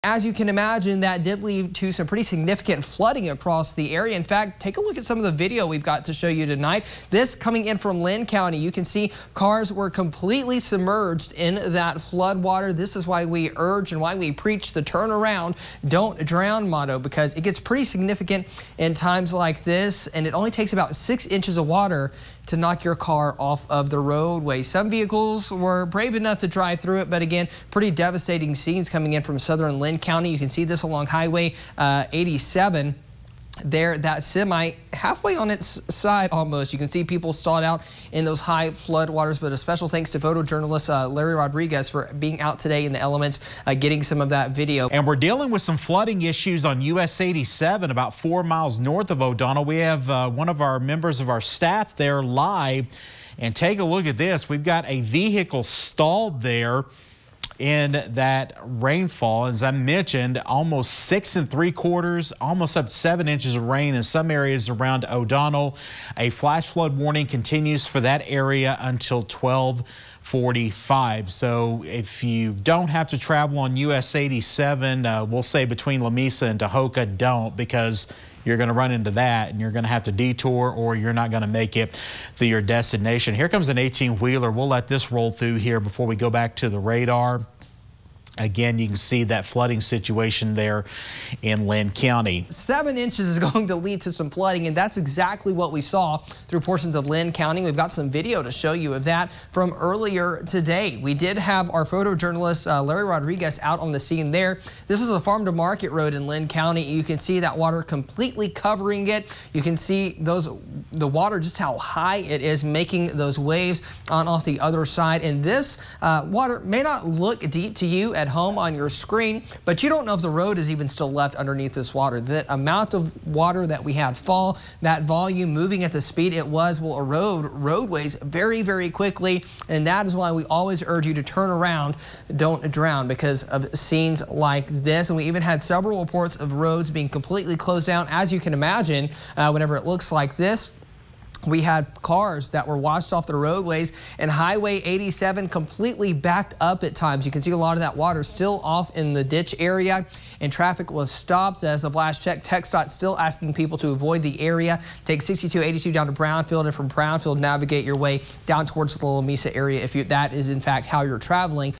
as you can imagine, that did lead to some pretty significant flooding across the area. In fact, take a look at some of the video we've got to show you tonight. This coming in from Lynn County. You can see cars were completely submerged in that flood water. This is why we urge and why we preach the turn around, don't drown motto, because it gets pretty significant in times like this, and it only takes about 6 inches of water to knock your car off of the roadway. Some vehicles were brave enough to drive through it, but again, pretty devastating scenes coming in from southern Lynn County. You can see this along Highway 87. There, that semi halfway on its side almost. You can see people stalled out in those high flood waters, but a special thanks to photojournalist Larry Rodriguez for being out today in the elements, getting some of that video. And we're dealing with some flooding issues on US 87 about 4 miles north of O'Donnell. We have one of our members of our staff there live, and take a look at this. We've got a vehicle stalled there in that rainfall. As I mentioned, almost 6 3/4, almost up to 7 inches of rain in some areas around O'Donnell. A flash flood warning continues for that area until 12:45. So if you don't have to travel on US 87, we'll say between Lamesa and Tahoka, don't, because you're going to run into that and you're going to have to detour, or you're not going to make it to your destination. Here comes an 18-wheeler. We'll let this roll through here before we go back to the radar. Again, you can see that flooding situation there in Lynn County. 7 inches is going to lead to some flooding, and that's exactly what we saw through portions of Lynn County. We've got some video to show you of that from earlier today. We did have our photojournalist Larry Rodriguez out on the scene there. This is a farm to market road in Lynn County. You can see that water completely covering it. You can see the water, just how high it is, making those waves on off the other side. And this water may not look deep to you at home on your screen, but you don't know if the road is even still left underneath this water. That amount of water that we had fall, that volume moving at the speed it was, will erode roadways very, very quickly. And that is why we always urge you to turn around, don't drown, because of scenes like this. And we even had several reports of roads being completely closed down. As you can imagine, whenever it looks like this, we had cars that were washed off the roadways, and Highway 87 completely backed up at times. You can see a lot of that water still off in the ditch area, and traffic was stopped. As of last check, TxDOT still asking people to avoid the area. Take 6282 down to Brownfield, and from Brownfield navigate your way down towards the Lamesa area if that is in fact how you're traveling.